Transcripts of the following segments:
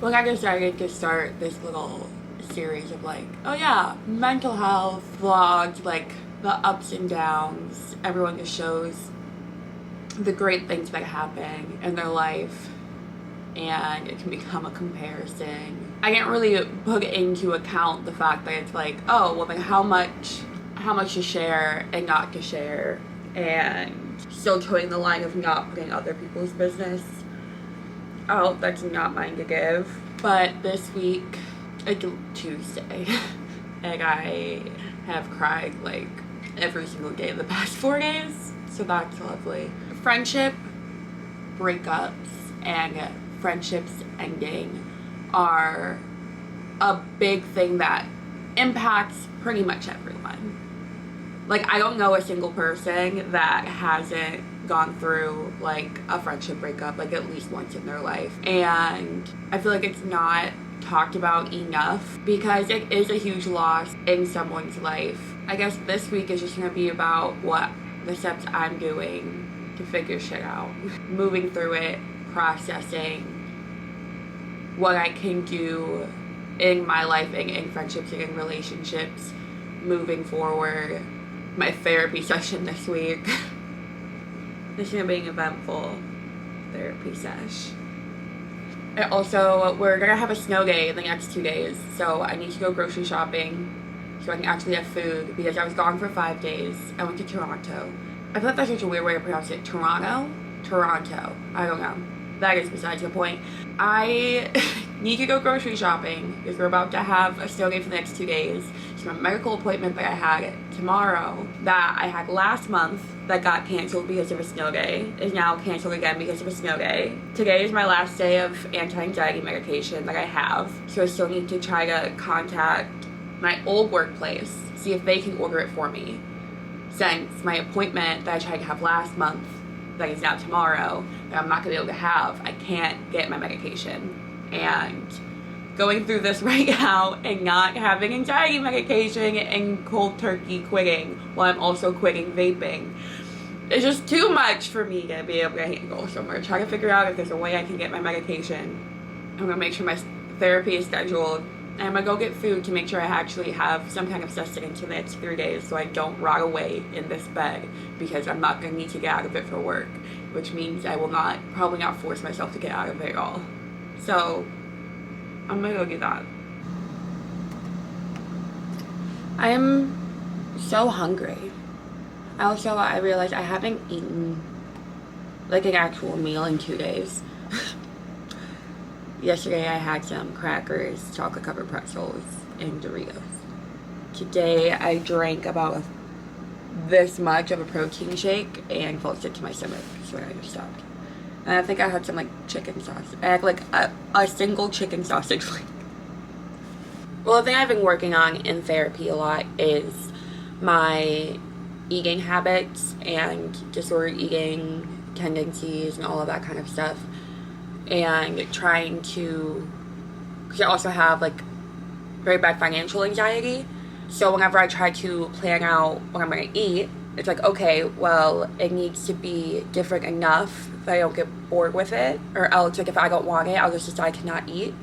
When I decided to start this little series of like, oh yeah, mental health vlogs, like the ups and downs, everyone just shows the great things that happen in their life, and it can become a comparison. I didn't really put into account the fact that it's like, oh well, then how much to share and not to share, and still towing the line of not putting other people's business out that's not mine to give. But this week, it's Tuesday, and I have cried like every single day of the past 4 days, so that's lovely. Friendship breakups and friendships ending are a big thing that impacts pretty much everyone. Like, I don't know a single person that hasn't gone through like a friendship breakup like at least once in their life, and I feel like it's not talked about enough because it is a huge loss in someone's life. I guess this week is just gonna be about what the steps I'm doing to figure shit out, moving through it, processing what I can do in my life and in friendships and in relationships moving forward. My therapy session this week. This is gonna be an eventful therapy sesh. And also, we're gonna have a snow day in the next 2 days, so I need to go grocery shopping so I can actually have food because I was gone for 5 days. I went to Toronto. I feel like that's such a weird way to pronounce it. Toronto? Toronto. I don't know. That is besides the point. I need to go grocery shopping because we're about to have a snow day for the next 2 days. So my medical appointment that I had tomorrow, that I had last month, that got canceled because of a snow day, is now canceled again because of a snow day. Today is my last day of anti-anxiety medication that I have, so I still need to try to contact my old workplace, see if they can order it for me, since my appointment that I tried to have last month, that is now tomorrow, that I'm not going to be able to have, I can't get my medication. And going through this right now and not having anxiety medication and cold turkey quitting while I'm also quitting vaping, it's just too much for me to be able to handle. So I'm going to try to figure out if there's a way I can get my medication. I'm going to make sure my therapy is scheduled, and I'm going to go get food to make sure I actually have some kind of sustenance for the next 3 days so I don't rot away in this bed, because I'm not going to need to get out of it for work, which means I will probably not force myself to get out of it at all. So I'm gonna go do that. I'm so hungry. I realized I haven't eaten like an actual meal in 2 days. Yesterday I had some crackers, chocolate covered pretzels, and Doritos. Today I drank about this much of a protein shake and felt sick to my stomach, so I just stopped. And I think I had some like chicken sauce. I had like a single chicken sausage wing. Well, the thing I've been working on in therapy a lot is my eating habits and disordered eating tendencies and all of that kind of stuff. And trying to, because I also have like very bad financial anxiety. So whenever I try to plan out what I'm going to eat, it's like, okay, well, it needs to be different enough that I don't get bored with it. Or else, like, if I don't want it, I'll just decide to not eat.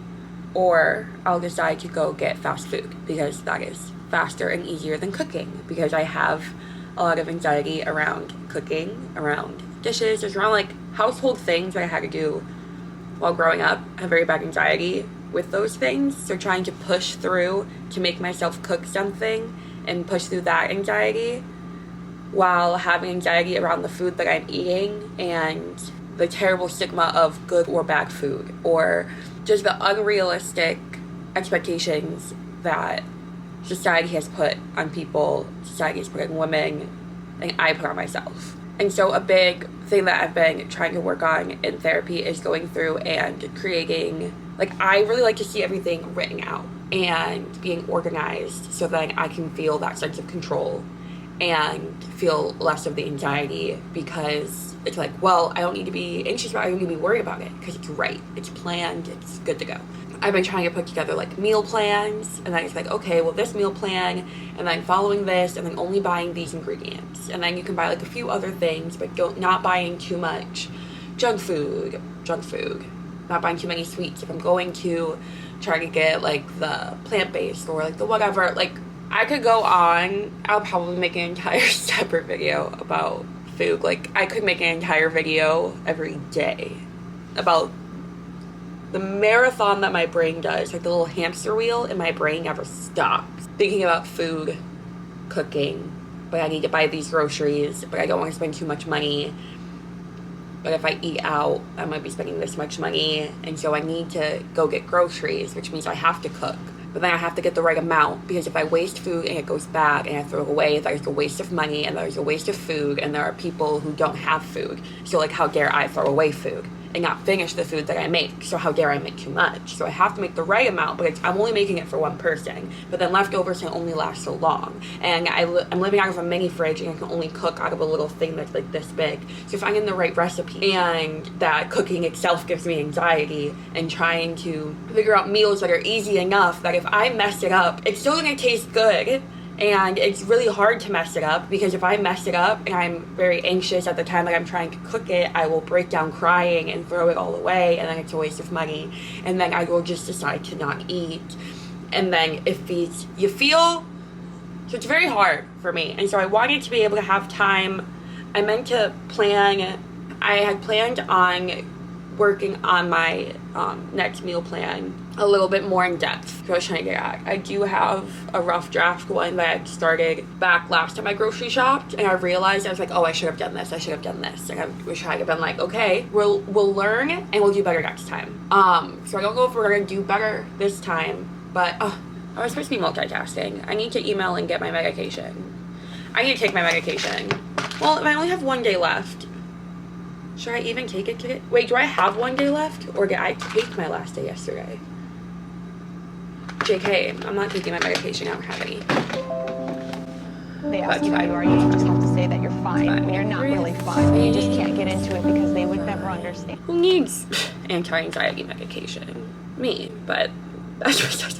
Or I'll decide to go get fast food, because that is faster and easier than cooking. Because I have a lot of anxiety around cooking, around dishes, just around, like, household things that I had to do while growing up. I have very bad anxiety with those things. So trying to push through to make myself cook something and push through that anxiety while having anxiety around the food that I'm eating and the terrible stigma of good or bad food, or just the unrealistic expectations that society has put on people, society has put on women, and I put on myself. And so a big thing that I've been trying to work on in therapy is going through and creating, like, I really like to see everything written out and being organized so that I can feel that sense of control and feel less of the anxiety, because it's like, well, I don't need to be anxious about it, I don't need to be worried about it, because it's right, it's planned, it's good to go. I've been trying to put together like meal plans, and then it's like, okay, well, this meal plan, and then following this, and then only buying these ingredients, and then you can buy like a few other things, but not buying too much, junk food, not buying too many sweets. If I'm going to try to get like the plant-based or like the whatever, like I could go on, I'll probably make an entire separate video about food. Like I could make an entire video every day about the marathon that my brain does, like the little hamster wheel in my brain never stops. Thinking about food, cooking, but I need to buy these groceries, but I don't want to spend too much money. But if I eat out, I might be spending this much money, and so I need to go get groceries, which means I have to cook. But then I have to get the right amount, because if I waste food and it goes bad and I throw it away, there's a waste of money and there's a waste of food, and there are people who don't have food. So like, how dare I throw away food and not finish the food that I make? So how dare I make too much? So I have to make the right amount, but I'm only making it for one person. But then leftovers can only last so long. And I'm living out of a mini fridge, and I can only cook out of a little thing that's like this big. So if I'm in the right recipe, and that cooking itself gives me anxiety, and trying to figure out meals that are easy enough that if I mess it up, it's still gonna taste good. And it's really hard to mess it up, because if I mess it up and I'm very anxious at the time that I'm trying to cook it, I will break down crying and throw it all away, and then it's a waste of money, and then I will just decide to not eat, and then it feeds you feel. So it's very hard for me, and so I wanted to be able to have time. I meant to plan, I had planned on working on my next meal plan a little bit more in depth. So I was trying to get at. I do have a rough draft one that I started back last time I grocery shopped, and I realized, I was like, oh, I should have done this, and I wish I had been like, okay, we'll learn and we'll do better next time. So I don't know if we're gonna do better this time, but I was supposed to be multitasking. I need to email and get my medication. I need to take my medication. Well, if I only have 1 day left, should I even take it today? Wait, do I have 1 day left? Or did I take my last day yesterday? JK, I'm not taking my medication. I don't have any. They ask you how you are, you just have to say that you're fine when you're not really fine. You just can't get into it because they would never understand. Who needs anti-anxiety medication? Me, but that's just...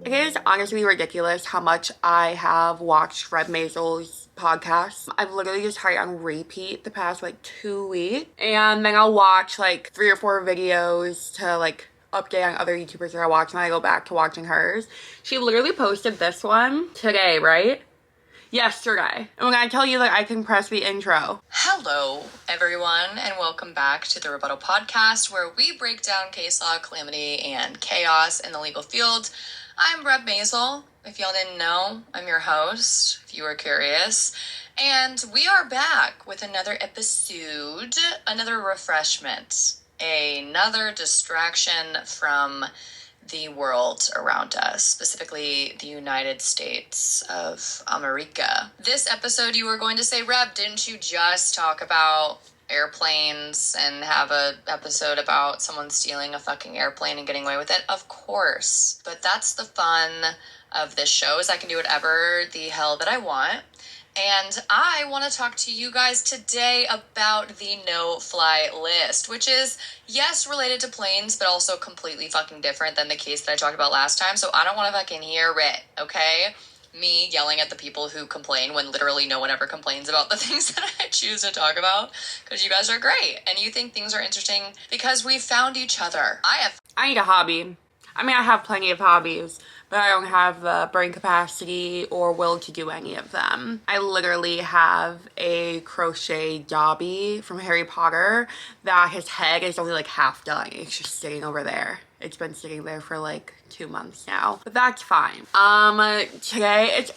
It is honestly ridiculous how much I have watched Reb Maisel's podcast. I've literally just had it on repeat the past like 2 weeks. And then I'll watch like 3 or 4 videos to like update on other YouTubers that I watch, and I go back to watching hers. She literally posted this one today, right? Yesterday. And when I tell you that I can press the intro. Hello, everyone, and welcome back to the Rebuttal Podcast, where we break down case law, calamity, and chaos in the legal field. I'm Reb Maisel. If y'all didn't know, I'm your host, if you were curious. And we are back with another episode, another refreshment, another distraction from the world around us, specifically the United States of America. This episode, you were going to say, Reb, didn't you just talk about airplanes and have a episode about someone stealing a fucking airplane and getting away with it? Of course. But that's the fun of this show, is I can do whatever the hell that I want. And I want to talk to you guys today about the no-fly list, which is, yes, related to planes, but also completely fucking different than the case that I talked about last time. So I don't want to fucking hear it, okay? Me yelling at the people who complain when literally no one ever complains about the things that I choose to talk about, because you guys are great and you think things are interesting because we found each other. I need a hobby. I mean, I have plenty of hobbies, but I don't have the brain capacity or will to do any of them. I literally have a crochet Dobby from Harry Potter that his head is only like half done. It's just sitting over there. It's been sitting there for like 2 months now, but that's fine. Today it's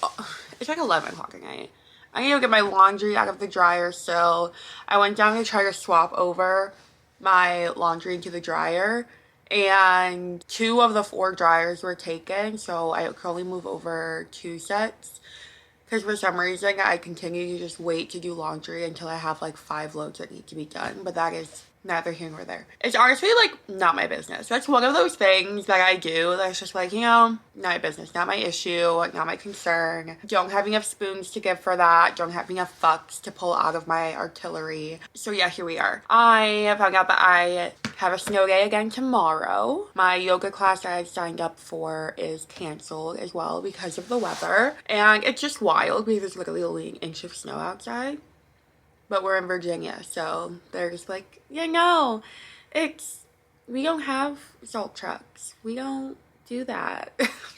like 11 o'clock at night. I need to get my laundry out of the dryer, so I went down to try to swap over my laundry into the dryer, and 2 of the 4 dryers were taken, so I could only move over 2 sets. Because for some reason, I continue to just wait to do laundry until I have like 5 loads that need to be done. But that is neither here nor there. It's honestly like not my business. That's one of those things that I do that's just like, you know, not my business, not my issue, not my concern. Don't have enough spoons to give for that. Don't have enough fucks to pull out of my artillery. So yeah, here we are. I found out that I have a snow day again tomorrow. My yoga class that I signed up for is canceled as well because of the weather. And it's just wild because there's literally only an inch of snow outside. But we're in Virginia, so they're just like, yeah, no, we don't have salt trucks. We don't do that.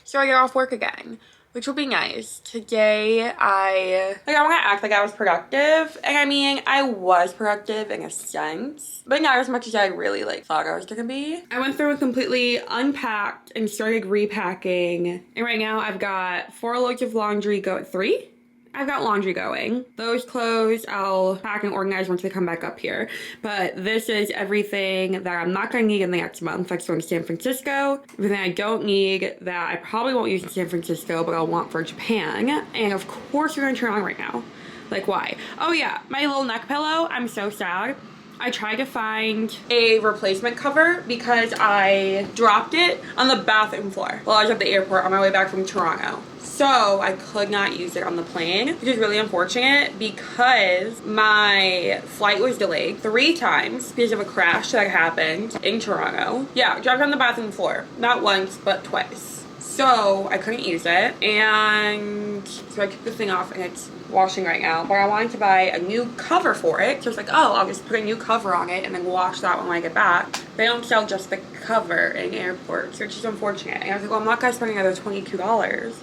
So I get off work again, which will be nice. Today, I want to act like I was productive. And I mean, I was productive in a sense, but not as much as I really thought I was gonna be. I went through and completely unpacked and started repacking. And right now I've got 4 loads of laundry go, 3? I've got laundry going. Those clothes I'll pack and organize once we come back up here. But this is everything that I'm not going to need in the next month. That's going to San Francisco. Everything I don't need that I probably won't use in San Francisco, but I'll want for Japan. And of course, you're going to turn on right now. Like, why? Oh yeah, my little neck pillow. I'm so sad. I tried to find a replacement cover because I dropped it on the bathroom floor while I was at the airport on my way back from Toronto. So I could not use it on the plane, which is really unfortunate because my flight was delayed 3 times because of a crash that happened in Toronto. Yeah, dropped it on the bathroom floor. Not once, but twice. So I couldn't use it, and so I took the thing off and it's washing right now, but I wanted to buy a new cover for it. So I was like, oh, I'll just put a new cover on it and then wash that when I get back. They don't sell just the cover in airports, which is unfortunate. And I was like, well, I'm not gonna spend another $22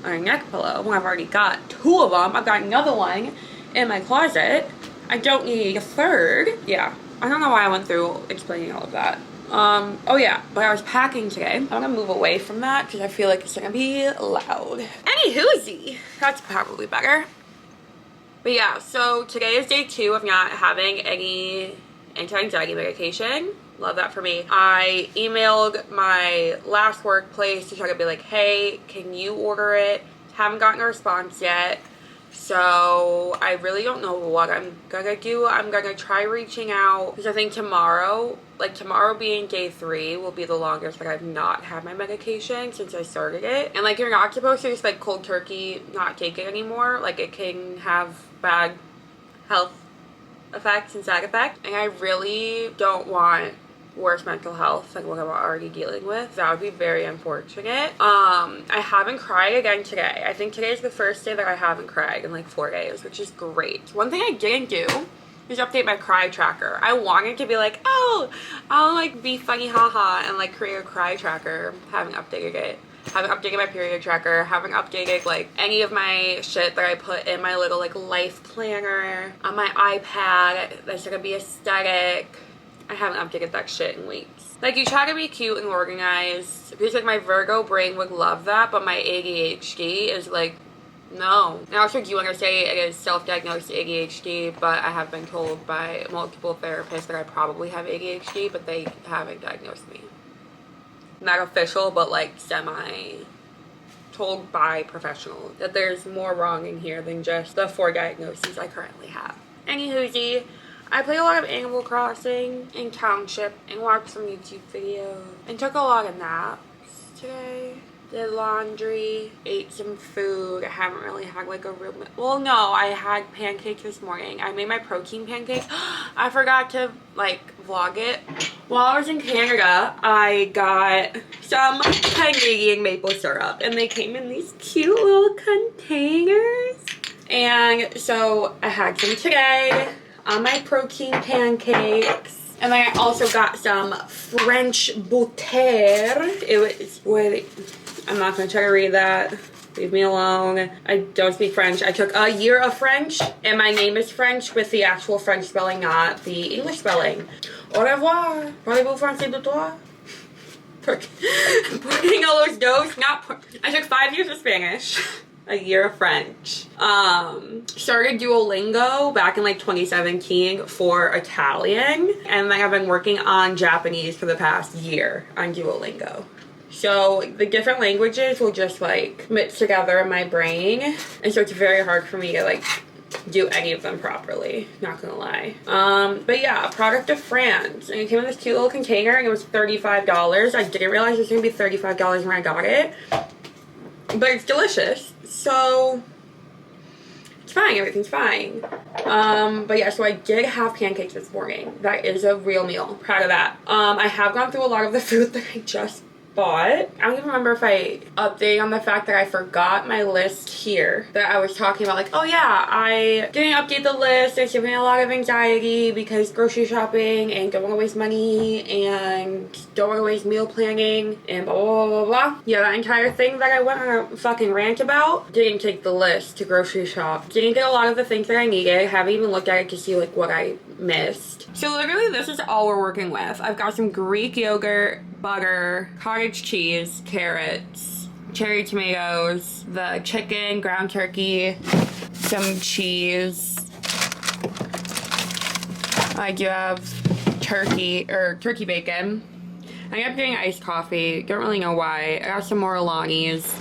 on a neck pillow when I've already got 2 of them. I've got another one in my closet. I don't need a third. Yeah, I don't know why I went through explaining all of that. Oh yeah, but I was packing today. I'm gonna move away from that because I feel like it's gonna be loud. Anywhoozy, that's probably better. But yeah, so today is day 2 of not having any anti-anxiety medication. Love that for me. I emailed my last workplace to try to be like, hey, can you order it? Haven't gotten a response yet. So I really don't know what I'm gonna do. I'm gonna try reaching out because I think tomorrow being day 3 will be the longest that I've not had my medication since I started it. And you're not supposed to just cold turkey not take it anymore. It can have bad health effects and side effects. And I really don't want worse mental health what I'm already dealing with. That would be very unfortunate. I haven't cried again today. I think today is the first day that I haven't cried in 4 days, which is great. One thing I didn't do is update my cry tracker. I wanted to be like, oh, I'll be funny haha and create a cry tracker. Haven't updated it. Haven't updated my period tracker. Haven't updated any of my shit that I put in my little life planner on my iPad that's gonna be aesthetic. I haven't updated that shit in weeks. You try to be cute and organized because my Virgo brain would love that, but my ADHD is no. I also do want to say it is self-diagnosed ADHD, but I have been told by multiple therapists that I probably have ADHD, but they haven't diagnosed me. Not official, but semi told by professionals that there's more wrong in here than just the 4 diagnoses I currently have. Anywhoozy, I played a lot of Animal Crossing in Township and watched some YouTube videos and took a lot of naps today. Did laundry, ate some food. I haven't really had a real... Well, no, I had pancakes this morning. I made my protein pancakes. I forgot to vlog it. While I was in Canada, I got some Canadian maple syrup and they came in these cute little containers. And so I had some today on my protein pancakes. And then I also got some French butter. It was... I'm not going to try to read that. Leave me alone. I don't speak French. I took a year of French, and my name is French with the actual French spelling, not the English spelling. Au revoir. Parlez-vous français de toi? Putting all those doughs, I took 5 years of Spanish. A year of French. Started Duolingo back in 2017 for Italian, and I've been working on Japanese for the past year on Duolingo. So the different languages will just mix together in my brain, and so it's very hard for me to do any of them properly, not gonna lie. But yeah, product of France, and it came in this cute little container, and it was $35. I didn't realize it was gonna be $35 when I got it, but it's delicious, so it's fine. Everything's fine. But yeah, so I did have pancakes this morning. That is a real meal. Proud of that. I have gone through a lot of the food that I just bought. I don't even remember if I updated on the fact that I forgot my list here that I was talking about, like, oh yeah, I didn't update the list. It's giving me a lot of anxiety because grocery shopping and don't want to waste money and don't want to waste meal planning and blah blah blah blah blah. Yeah, that entire thing that I went on a fucking rant about. Didn't take the list to grocery shop. Didn't get a lot of the things that I needed. Haven't even looked at it to see like what I missed. So literally this is all we're working with. I've got some Greek yogurt, butter, cottage cheese, carrots, cherry tomatoes, the chicken, ground turkey, some cheese. I do have turkey bacon. I ended up getting iced coffee. Don't really know why. I got some more Alani's.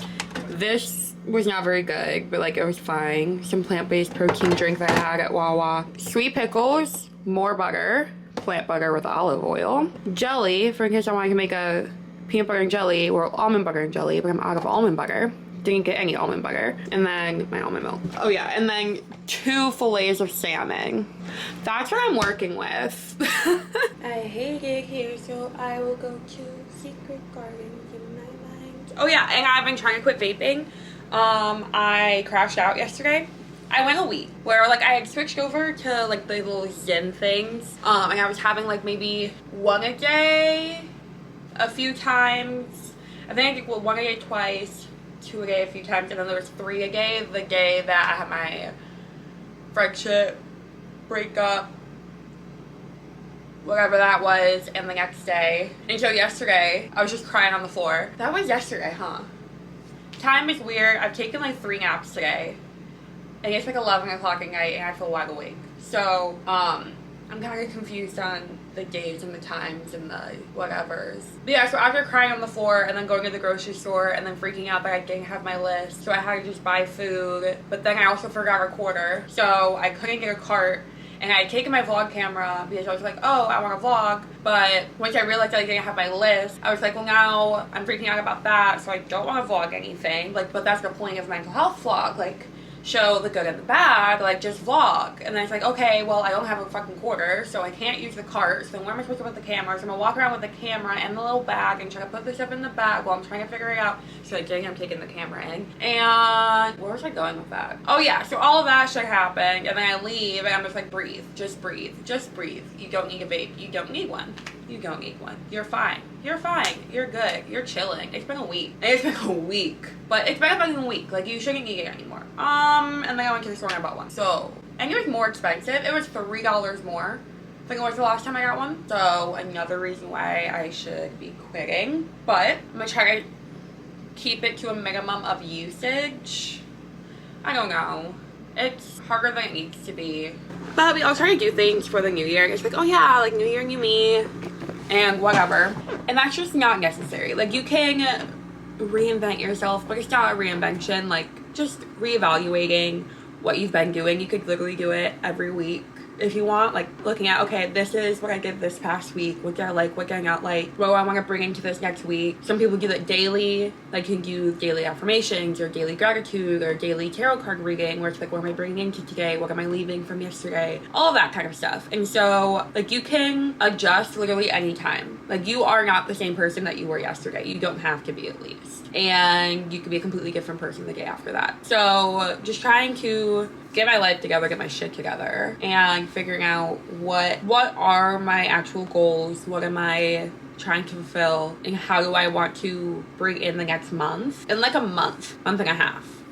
This was not very good, but like it was fine. Some plant-based protein drink that I had at Wawa. Sweet pickles, more butter, plant butter with olive oil. Jelly, for in case I wanted to make a peanut butter and jelly or almond butter and jelly, but I'm out of almond butter. Didn't get any almond butter. And then my almond milk. Oh yeah, and then 2 fillets of salmon. That's what I'm working with. I hate it here, so I will go to secret gardens in my mind. Oh yeah, and I've been trying to quit vaping. I crashed out yesterday. I went a week where like I had switched over to like the little Zen things. And I was having like maybe 1 a day, a few times. I think I did 1 a day twice, 2 a day a few times, and then there was 3 a day the day that I had my friendship breakup, whatever that was, and the next day. And so yesterday, I was just crying on the floor. That was yesterday, huh? Time is weird. I've taken like 3 naps today. And it's like 11 o'clock at night and I feel wide awake. So, I'm kind of confused on the days and the times and the whatevers. But yeah, so after crying on the floor and then going to the grocery store and then freaking out that I didn't have my list, so I had to just buy food. But then I also forgot a quarter, so I couldn't get a cart. And I had taken my vlog camera because I was like, oh, I want to vlog. But once I realized that I didn't have my list, I was like, well, now I'm freaking out about that, so I don't want to vlog anything. Like, but that's the point of mental health vlog. Like, show the good and the bad, like just vlog. And then it's like, okay, well, I don't have a fucking quarter, so I can't use the cart, so then where am I supposed to put the camera? So I'm gonna walk around with the camera and the little bag and try to put this up in the bag while I'm trying to figure it out. So like, dang, I'm taking the camera in. And where was I going with that? Oh yeah, so all of that shit happened, and then I leave and I'm just like, breathe, just breathe, just breathe. You don't need a vape, you don't need one. You don't need one. You're fine. You're fine. You're good. You're chilling. It's been a week. It's been a week. But it's been a fucking week. Like, you shouldn't need it anymore. And then I went to the store and I bought one. So, and it was more expensive. It was $3 more. I think it was the last time I got one. So, another reason why I should be quitting. But, I'm gonna try to keep it to a minimum of usage. I don't know. It's harder than it needs to be. But we all try to do things for the new year. It's like, oh yeah, like new year, new me. And whatever. And that's just not necessary. Like, you can reinvent yourself, but it's not a reinvention. Like, just reevaluating what you've been doing. You could literally do it every week if you want. Like, looking at, okay, this is what I did this past week. What did I like? What did I not like? What do I want to bring into this next week? Some people do it daily. Like, you can do daily affirmations or daily gratitude or daily tarot card reading, where it's like, what am I bringing into today? What am I leaving from yesterday? All of that kind of stuff. And so, like, you can adjust literally anytime. Like, you are not the same person that you were yesterday. You don't have to be, at least. And you could be a completely different person the day after that. So, just trying to get my life together, get my shit together, and figuring out what are my actual goals, what am I trying to fulfill, and how do I want to bring in the next month. In like a month and a half,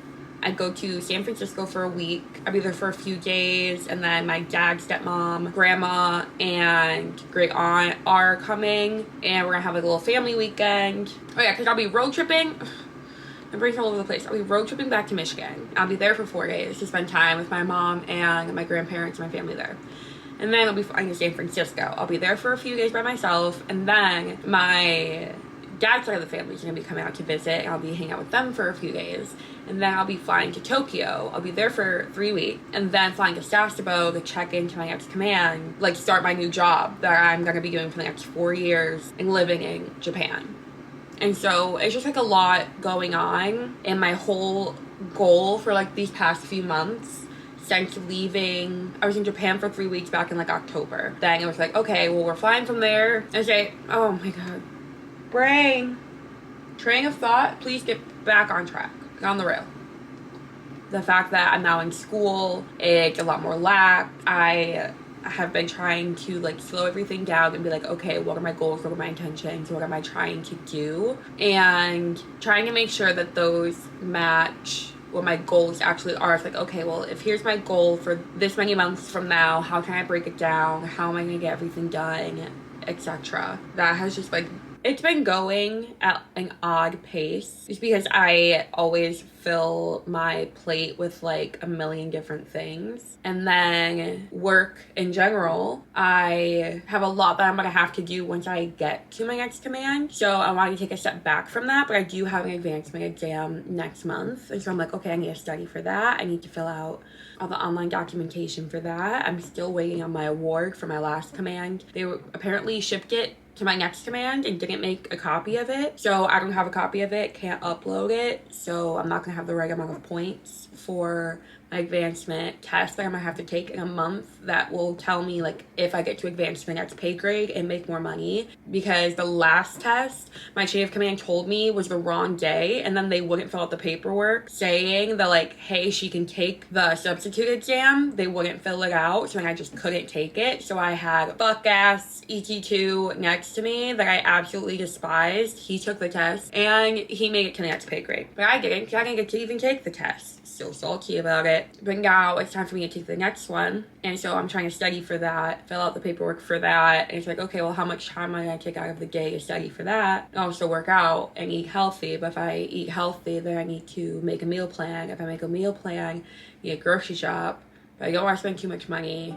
I'd go to San Francisco for a week. I'd be there for a few days, and then my dad, stepmom, grandma, and great aunt are coming, and we're gonna have like a little family weekend. Oh yeah, because I'll be road tripping. I'm breaking all over the place. I'll be road tripping back to Michigan. I'll be there for 4 days to spend time with my mom and my grandparents and my family there. And then I'll be flying to San Francisco. I'll be there for a few days by myself. And then my dad's side of the family is going to be coming out to visit, and I'll be hanging out with them for a few days. And then I'll be flying to Tokyo. I'll be there for 3 weeks. And then flying to Sasebo to check into my next command, like start my new job that I'm going to be doing for the next 4 years and living in Japan. And so it's just like a lot going on. And my whole goal for like these past few months since leaving, I was in Japan for 3 weeks back in like October. Then it was like, okay, well, we're flying from there. And say, oh my God, brain, train of thought, please get back on track, on the rail. The fact that I'm now in school, it's a lot more lax. I have been trying to like slow everything down and be like, okay, what are my goals, what are my intentions, what am I trying to do, and trying to make sure that those match what my goals actually are. It's like, okay, well, if here's my goal for this many months from now, how can I break it down, how am I gonna get everything done, etc. That has just like, it's been going at an odd pace just because I always fill my plate with like a million different things. And then work in general, I have a lot that I'm gonna have to do once I get to my next command. So I want to take a step back from that, but I do have an advancement exam next month. And so I'm like, okay, I need to study for that. I need to fill out all the online documentation for that. I'm still waiting on my award for my last command. They apparently shipped it to my next command and didn't make a copy of it. So I don't have a copy of it, can't upload it. So I'm not gonna have the right amount of points for my advancement test that I'm gonna have to take in a month that will tell me like if I get to advance to the next pay grade and make more money. Because the last test my chain of command told me was the wrong day, and then they wouldn't fill out the paperwork saying that like, hey, she can take the substitute exam. They wouldn't fill it out, so then I just couldn't take it. So I had fuck ass ET2 next to me that I absolutely despised. He took the test and he made it to the next pay grade, but I didn't, because I didn't get to even take the test. So salty about it. But now it's time for me to take the next one, and so I'm trying to study for that, fill out the paperwork for that. And it's like, okay, well, how much time am I gonna take out of the day to study for that? And also work out and eat healthy. But if I eat healthy, then I need to make a meal plan. If I make a meal plan, I need a grocery shop. But I don't want to spend too much money.